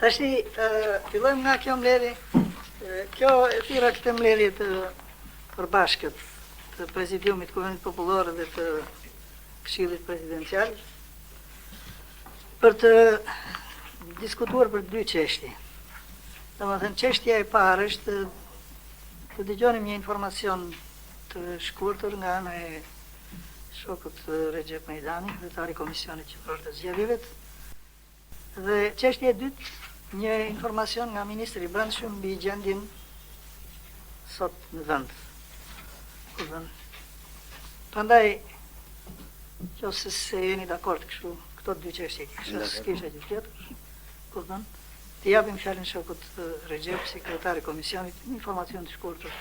Tashi, fillojmë nga kjo mbledhje. Kjo e thira këtë mbledhje të përbashkët të Prezidiumit Kuvendit Popullor dhe të Këshillit Presidencial për të diskutuar për dy çështje. Domethënë çështja e parë është të dëgjonim një informacion të shkurtër nga ana e shokut Recep Mejdani, kryetari i komisionit qendror të zgjedhjeve. Dhe çështja e dytë, një informacion nga Ministri i Brendshëm mbi gjendjen sot në vend. Prandaj, nëse se jeni dakord kështu, këto dy çështje s'kisha gjë tjetër. Kupton? Të japim fjalën shokut Recep, sekretari i komisionit, një informacion të shkurtër.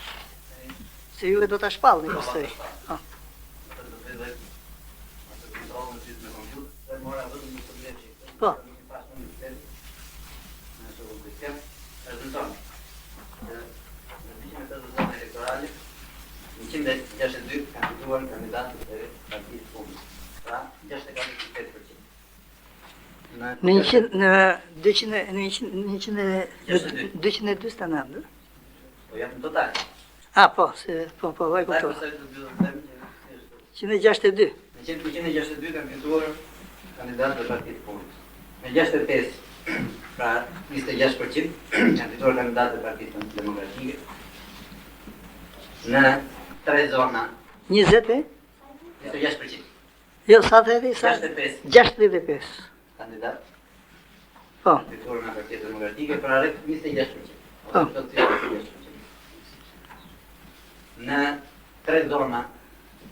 Se ju do ta shpallni pastaj. Po. Elettorale 162 kanë fituar kandidatët e Partisë Komuniste. Pra 68%. Në 249. Po janë në total. Vaj kuptoj. 162. Në 162 kanë fituar kandidatët e Partisë Komuniste. Në 65, pra 26% kanë fituar kandidatët e Partisë Demokratike. Në 3 zona 20? 26%. Jo, sa të edhi? 65 kandidat. Po. Fituar nga Partia Demokratike, pra rreth 26%. Po. Në 3 zona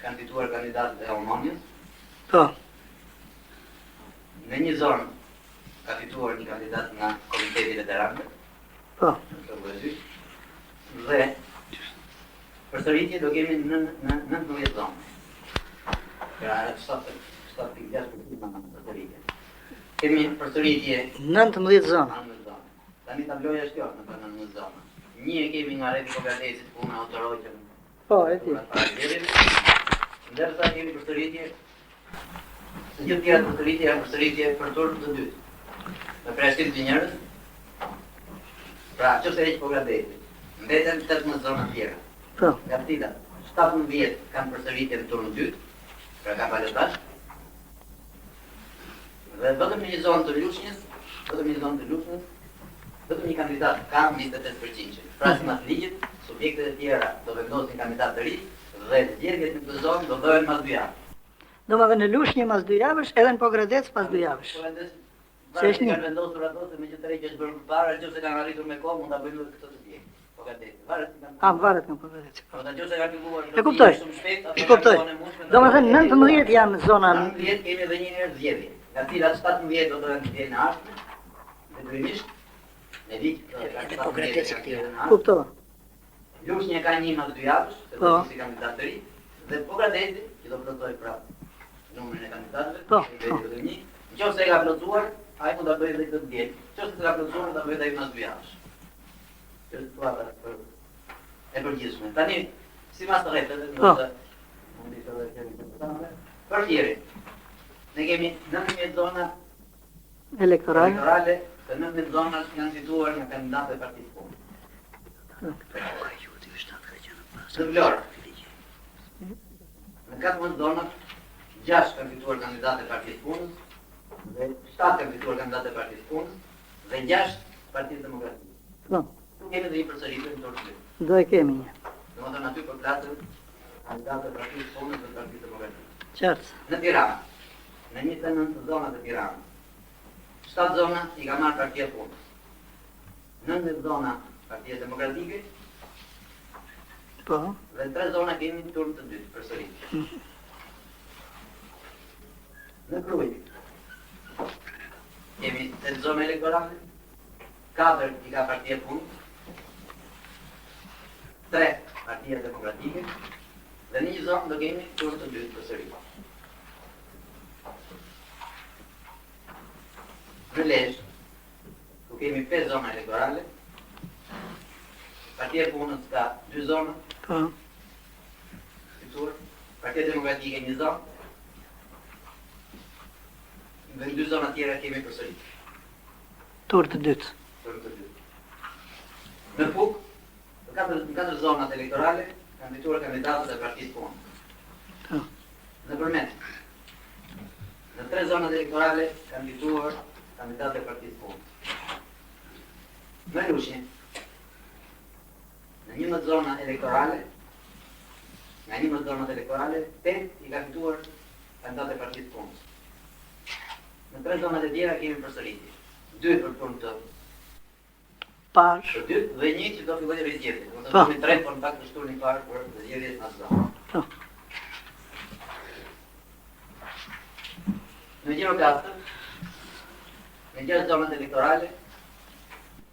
kanë fituar kandidatët e Almoniës. Po. Në një zonë ka fituar një kandidat nga Komiteti Veteranëve. Po. Dhe përsëritje do kemi në 19 zonë. Pra 7.6% nga përsëritje. Kemi përsëritje 19 zonë. Tani tabloja është kjo, në 19 zonë. Një e kemi nga Redi Kogadesit, ku me autorojqen. Po, e ti. Ndërsa kemi përsëritje, së gjithë tjera përsëritje për turpën të dytë. Me preshtim të njerëz. Pra, që se heqë Kogadesit, mbeten 18 zona tjera. Po. Nga tila, 17 kanë përsëritje në turën dytë, pra ka balotash. Dhe vetëm një zonë të Lushnjës, vetëm një kandidat ka 28%. Pra sipas ligjit, subjektet e tjera do vendosin kandidat të ri dhe zgjedhjet në këtë zonë do bëhen mas 2 javë. Domethënë në Lushnjë mas 2 javësh, edhe në Pogradec pas 2 javësh. Se është një vendosur ato se megjithëse që është bërë përpara, nëse kanë arritur me kohë, mund ta bëjmë këtë të tjerë. Varet nga Pogradeci. Po nëse ka filluar e kuptoj. Domethënë 19 janë zona. 19 kemi edhe një herë zgjedhje. Nga cilat 17 do të jenë zgjedhje në ardhmë. Detyrimisht me ditë të Pogradeci këtu. Kuptova. Lushnjë ka një mas 2 javësh, se do të si kandidat të ri, dhe Pogradeci që do plotsoj prapë numrin e kandidatëve. Po. Nëse e ka plotsuar, ai mund ta bëjë edhe këtë ditë. Nëse s'e ka plotsuar, ta bëjë edhe mas 2 javësh. Kjo është situata e përgjithshme. Tani, si mas të rrethë, mundi të kemi për tjerë. Ne kemi 19 zona elektorale, të 19 zona janë fituar nga kandidatë e Partisë Komuniste. Në Vlorë, në 14 zona, 6 kanë fituar kandidatë e Partisë Punës, dhe 7 kanë fituar kandidatë e Partisë Punës, dhe 6 Partisë Demokratike. Po. Tu kemi dhe një përsëritje në turpë. Do e kemi një. Domethënë aty për platën kandidatë e Partisë Punës dhe Partisë Demokratike. Qartë. Në Tiranë, në 29 zonat e Tiranës, 7 zona i ka marrë Partia Punës. 19 zona Partia Demokratike. Po. Dhe 3 zona kemi në turpë të dytë përsëritje. Në Krujë kemi 8 zona elektorale, 4 i ka Partia Punës, 3 Partia Demokratike, dhe një zonë do kemi turpë të dytë përsëritje. Në Lezhë, ku kemi 5 zona elektorale, Partia Punës ka 2 zona, Partia Demokratike 1 zonë, dhe në 2 zona tjera kemi përsëritje. Turë të dytë. Turë të dytë. Në Puk, në katër zonat elektorale, kanë fituar kandidatët e Partisë Punës. Në Përmet, në 3 zonat elektorale kanë fituar kandidatët e Partisë Punës. Në Lushnjë, në 11 zona elektorale, nga 11 zonat elektorale, 8 i ka fituar kandidatët e Partisë Punës. Në 3 zonat e tjera kemi përsëritje. 2 për punë të Pash. për 2 dhe 1 që do fillojë rizgjedhje. Do të kemi 3 për në pak të shturni parë për rizgjedhjet në atë zonë. Në Gjirokastër, në 6 zonat elektorale,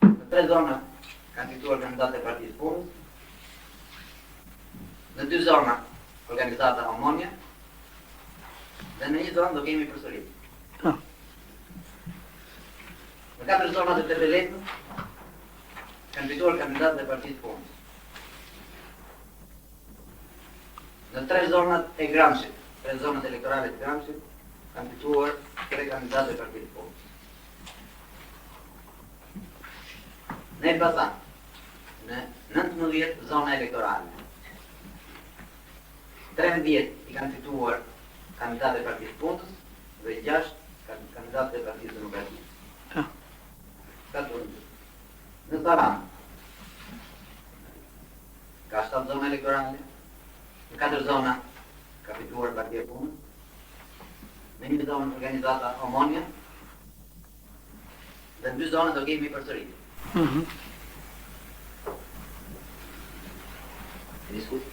në 3 zona kanë fituar kandidatët e Partisë Punës, në 2 zona organizata Omonia, dhe në 1 zonë do kemi përsëritje. Në 4 zonat e Tepeletës kanë fituar kandidatët e Partisë Punës. Në 3 zonat e Gramshit, 3 zonat elektorale të Gramshit, kanë fituar 3 kandidatë e Partisë Punës. Në Elbasan, në 19 zona elektorale, 13 i kanë fituar kandidatë e Partisë Punës dhe 6 kandidatë e Partisë Demokratike. Në Taranë, ka 7 zona elektorale, në 4 zona ka fituar Partia e Punës, në 1 zonë organizata Omonia, dhe në 2 zona do kemi përsëritje. Diskut?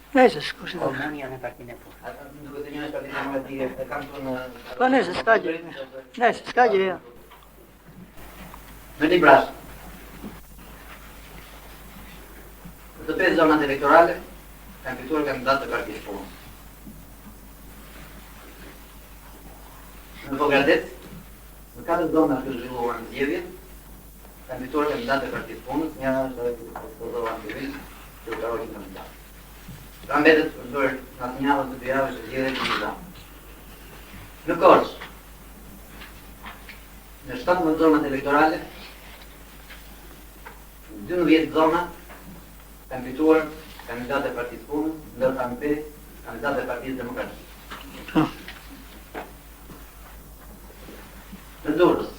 Nëse s'kush do. Omonia në Partinë e Punës. Ata duke të njëjtë Partinë Demokratike, e kam tonë... Po nëse s'ka gjë. Nëse s'ka gjë. Në Librash, në të 5 zonat elektorale, kanë fituar kandidatë të Partisë Punës. Në Vogradec, në 4 zona që zhvilluar në zgjedhje, kanë fituar kandidatë të Partisë Punës, njëra është edhe Kosova Antiviz, që u karojnë kandidatë. Pra mbetet për bërë në atë njavës të 2 javësh të zgjedhjet në një zonë. Në Korçë, në 17 zonat elektorale, në 12 zona kanë fituar kandidatë e Partisë Punës, ndërsa në 5 kandidatë e Partisë Demokratike. Në Durrës,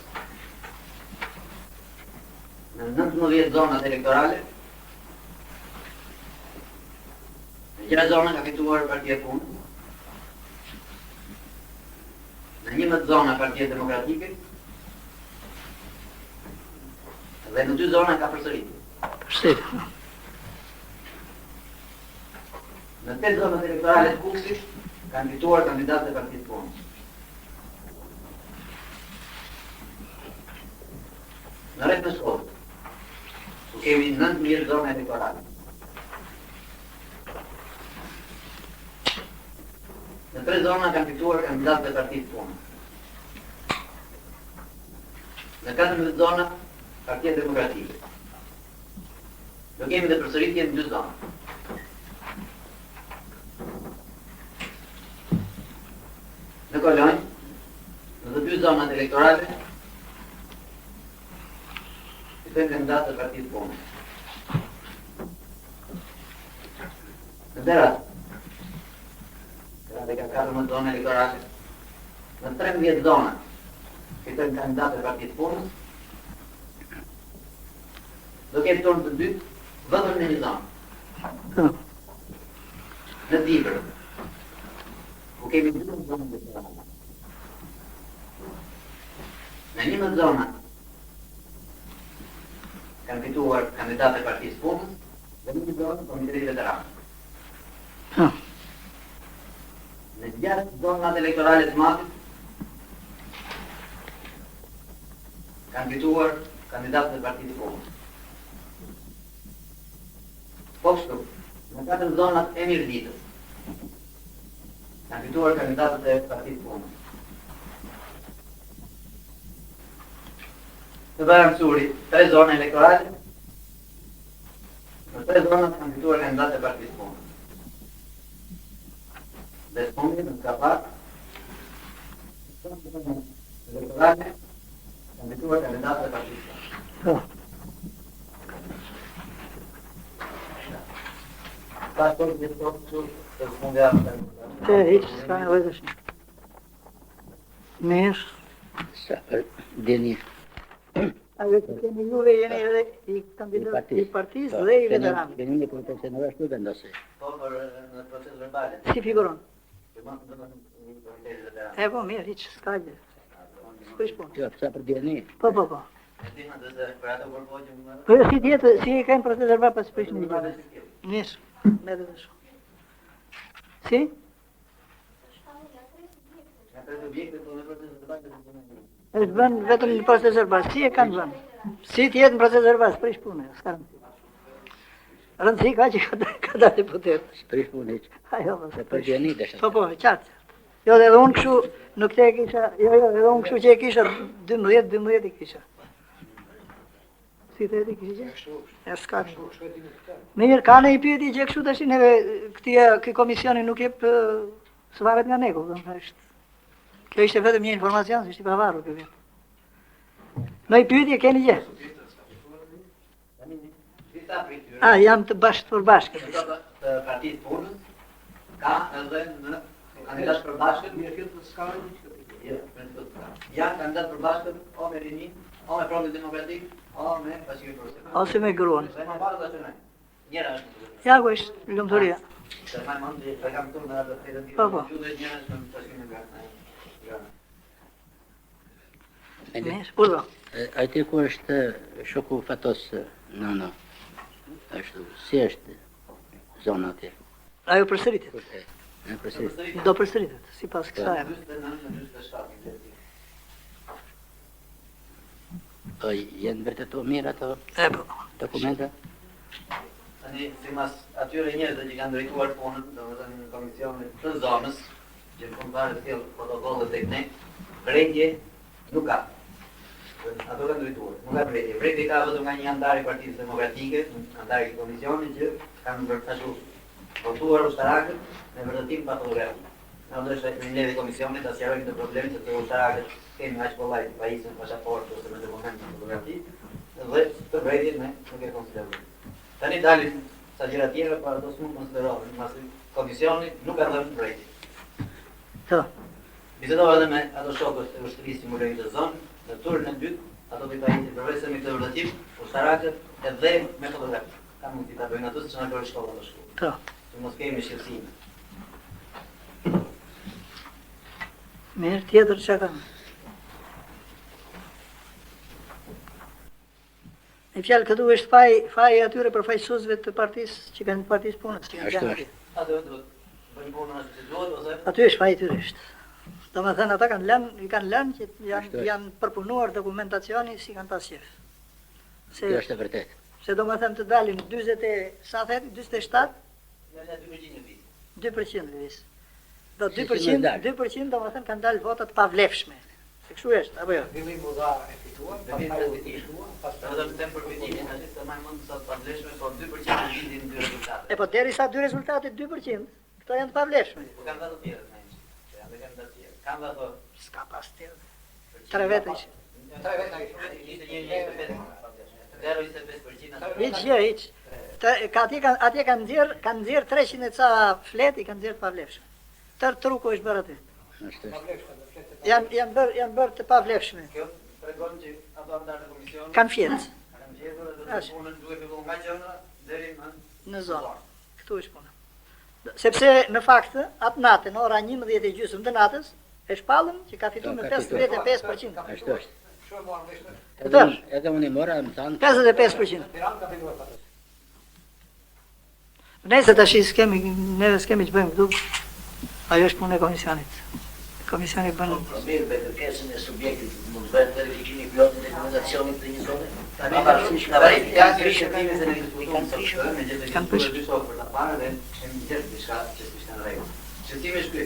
në 19 zonat elektorale, në 6 zona ka fituar Partia e Punës, në 11 zona Partia Demokratike, dhe në 2 zona ka përsëritje. Në 8 zonat elektorale të Kukësit kanë fituar kandidatët e Partisë Punës. Në rreth në Shkodër, ku kemi 19 zona elektorale. Në 3 zona kanë fituar kandidatët e Partisë Punës. Në 14 zona Partia Demokratike. Do kemi dhe përsëritje në 2 zona. Në Kolonjë, në të 2 zonat elektorale, fitojnë kandidatë të Partisë Punës. Në Berat, dhe ka 14 zona elektorale, në 13 zona fitojnë kandidatë të Partisë Punës, do kemi turn të dytë, vetëm në një zonë. Në Dibër, ku kemi 2 zonë elektorale. Në 11 zona kanë fituar kandidatë e Partisë Punës dhe në një zonë Komiteti Veteranëve. Në 6 zonat elektorale të Matit kanë fituar kandidatët e Partisë Punës. Po kështu, në 4 zonat e Mirditës kanë fituar kandidatët e Partisë Punës. Në Bajramsuri, 3 zona elektorale, në 3 zonat kanë fituar kandidatët e Partisë Punës. Dhe Smundje, në Skapar, Elektorale, kanë drejtuar kandidatët e partisë. Po. Ka shkoj të thotë që të smundja Te hiç s'ka nevojë tash. Mirë. Sa për dini Ajo që keni juve jeni edhe i kandidat i partisë dhe i veteranëve. Keni një proces në ashtu vendosë. po për në proces verbale. Si figuron? Që mund të thonë një komitet veteran. E po mirë, hiç s'ka gjë. S'kush punë. Jo, sa për dini. Po. Ti më dhe për ato përvojë më. Po si tjetë, si e kanë proces verbal pas prishin një gjë. Mirë, me dhe shumë. Si? Ja për objekte po në proces verbal. është bën vetëm në proces verbal. Si e kanë bën? Si tjetë në proces verbal, s'prish punë, s'ka rëndësi. Rëndësi ka që ka dalë putet. Prish punë hiç. Ajo, Se për dini desha. Po, qartë. Jo, edhe unë kështu, nuk te e kisha, edhe unë kështu që e kisha 12 i kisha. Si të e kisha që? E s'ka kështu. Mirë, ka në i pyeti që kështu të shi neve, këti komisioni nuk jep svaret nga ne, kupton, është. Kjo ishte vetëm një informacion, se ishte i pavarur kjo vjetë. Në i pyetje keni gjë? Jam të bashkë për bashkë. Të partisë punës, ka edhe në kandidat për bashkët, janë kandidat për bashkët, o me rinin, o me Frontin Demokratik, o me Bashkimi Profesional. Ose me gruan. Se më parë dhe që ne. Njëra është. Ja, ku është lumëturia. Se më mund të kam turë në atë të Po. njëra është në Bashkimin Demokratik. Mirë, urdo. Ajti ku është shoku Fatos Nano. Ashtu, si është zona atje? Ajo përsëritet. Në përsëri. Do përsëritet, si pas kësaj. Janë vërtetu mirë ato E po. dokumenta? Tani, si mas atyre njerëzve që kanë drejtuar punën, domethënë në komisionin të zonës, që punëtarët të tillë protokollet tek ne, brendje nuk ka. Ato kanë drejtuar, nuk ka brendje. Brendje ka vetëm nga një antar i Partisë Demokratike, antar i komisionit që kanë vërtetuar votuar ushtarakët në vërtetim pa fotografi. Në është në neve komisionit ta sqarojmë të problemin se të ushtarakët kemi aq kollaj pajisën pasaportë ose me dokumente fotografi dhe të brendjen ne nuk e konsiderojmë. Tani dalin sa gjëra tjera, por ato s'mund konsiderohen, pasi komisioni nuk ka dhënë brejtje. To. Bisedova edhe me ato shokët e ushtrisë simulojnë të zonë, në turën e dytë, ato të pajisë përveçse me këtë vërtetim, ushtarakët edhe me fotografi. Ka mundësi ta bëjnë ato që na bërë shkolla të shkollë. To. Që mos kemi shqetësime. Mirë, tjetër që kam. Në fjalë këtu është faji atyre përfaqësuesve të partisë që kanë partisë punës. Që kanë Ashtu janë është. atje. Ato duhet bëjnë punën ashtu si duhet ose Aty është faji tyre është. Domethënë ata kanë lënë që Ashtu është. janë përpunuar dokumentacioni si kanë pas qef. Kjo është e vërtet. Se domethënë të dalin 47 në 2% në vit. 2% vis. Do Si 2%, dalë? 2% domethënë kanë dalë votat pa vlefshme. Se kështu është, apo jo? Fillim u dha e fituar, pastaj u fituar, pastaj Edhe në tem për vitimin, ashtu të më mund sa të pavlefshme, po 2% në vitin dy rezultate. E po derisa dy rezultatet 2%, këto janë të pavlefshme. Po kanë dhënë të tjerë më. Janë kanë të tjerë. Kanë dhënë ato S'ka pas tjetër. 3 vete ishte. tre veta ishte një 25%. Hiç. Atje kanë nxjerr 300 e ca flet, i kanë nxjerr të pavlefshme. Tër truku është bërë aty. Ashtu është. Janë bërë të pavlefshme. Kjo tregon që ato anëtarë të komisionit Kanë fjetë kanë gjetur edhe punën duke filluar nga qendra deri në zonë. Këtu është puna. Sepse në fakt atë natë në ora 11:30 të natës e shpallëm që ka fituar me 55%. Ashtu është. shumë morën ishte. Edhe unë i mora më thanë 55%. Tiranë ka filluar pastaj. Nëse tash neve s'kemi që bëjmë këtu, ajo është punë e komisionit. Komisioni bën Mirë, me kërkesën e subjektit mund të bëhet verifikimi i plotit dokumentacionit të një zone. Tani janë krishë time se ne diskutojmë sot, me gjithë Kanë të dy shokë për ta parë dhe kemi gjetur diçka që ishte në rregull. Shqetësimi është ky.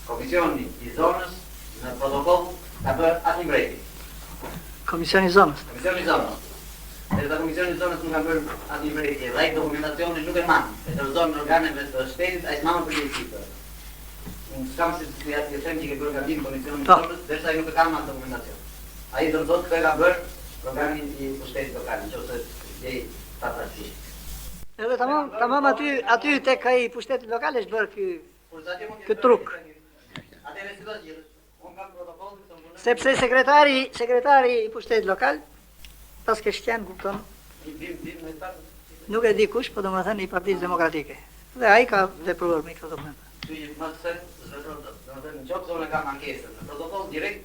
Komisioni i zonës në protokoll ka bërë atë mbreti. komisioni i zonës. Komisioni i zonës. Edhe komisioni i zonës nuk ka bërë atë mbreti, dhe dokumentacioni nuk e manë. E dorëzon në organeve të shtetit, ai s'manë për një Unë s'kam si të them që ke bërë gabim komisionin Po. zonës, derisa ai nuk e ka më atë dokumentacion. Ai do të thotë se ka bërë programin i pushtetit lokal, nëse je papratisht. Edhe tamam aty tek ai pushteti lokal është bërë ky Këtë truk. Atëherë si do të gjithë? Unë kam protokollin të punë. sepse sekretari i pushtetit lokal pas Krishtian kupton, Bim me ta. nuk e di kush, po domethënë i Partisë Demokratike. Dhe ai ka vepruar me këto dokumente. Ty më të thënë, domethënë në çdo zonë kam ankesën. Në protokoll direkt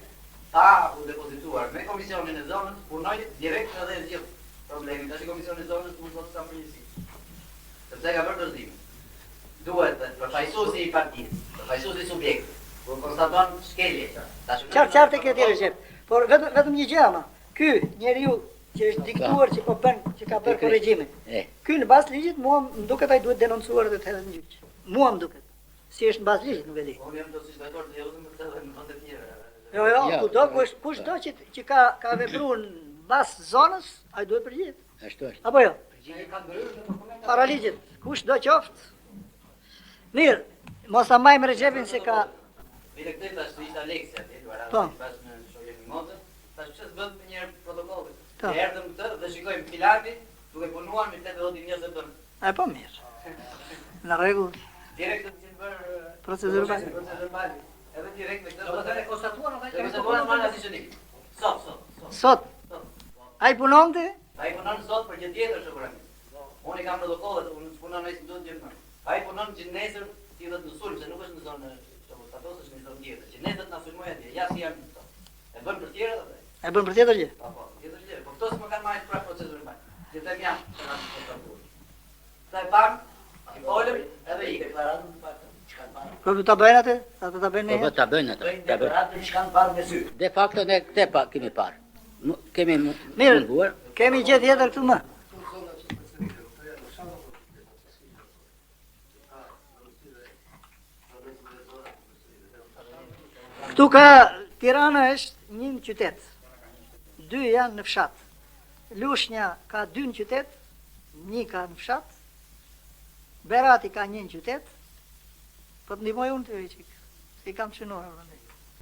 pa u depozituar me komisionin e zonës, punoj direkt edhe e zgjidh problemin. Tash komisioni i zonës mund të thotë sa përgjithësi. Sepse ka bërë dorëzim. Duhet përfaqësuesi i partisë, përfaqësuesi i subjektit, kur konstaton shkelje. Qartë ke tjerë gjë. Por vetëm një gjë ama. Ky njeriu që është diktuar që po bën, që ka bërë korrigjimin. Ky në bazë ligjit mua më duket ai duhet denoncuar dhe të hedhet në gjyq. Mua më duket. Si është në bazë ligjit nuk e di. Unë jam do si drejtor të jotën për të dhënë në vende të tjera. Jo, kushdo që ka vepruar në bazë zonës, ai duhet përgjigjet. Ashtu është. Apo jo? Përgjigje kanë ndryrë në dokumentat. Para ligjit, kushdo qoftë. Mirë, mos ta majmë Recepin se ka Vite këtë tash ishte Aleksi atje, Po. pas në shoqën e Mozës, tash çes bën një herë protokolli. Po. Ne erdhëm këtë dhe shikojmë Filati duke punuar me 80 njerëz të bën. e po mirë. Në rregull, Direkt të bërë Procedurë bali. Procedurë bali. Edhe direkt me këtë. Do të thënë konstatuar Dhe të bëhen marrë asnjë. Sot. sot ai punonte, Ai punon sot për gjë tjetër sigurisht. Unë i kam protokollet, unë punon në institut gjithmonë. Ai punon që nesër ti do të në sulm, se nuk është në zonë Statos, është në zonë tjetër. Që nesër na sulmoj atje. Ja si janë këto. E bën për tjerë atë. e bën për tjetër gjë. Po, tjetër gjë. Po këto s'më kanë marrë prapë procedurën bali. Që them jam, se na konstatuar. Sa e pam, i folëm edhe i. Deklaratën pak, çka kanë parë. Po ta bëjnë atë, ta bëjnë Po ne. ta bëjnë ato. Bëjnë Ta bëjnë. deklaratën që kanë parë me sy. De facto ne këtë pa kemi parë. Kemi Mirë. munduar. Kemi gjë tjetër këtu më. Këtu ka Tirana është një qytet. 2 janë në fshat. Lushnja ka 2 në qytet, 1 ka në fshat. Berati ka 1 në qytet. Po të ndihmoj unë të veçik. Si kam çunuar vëllai.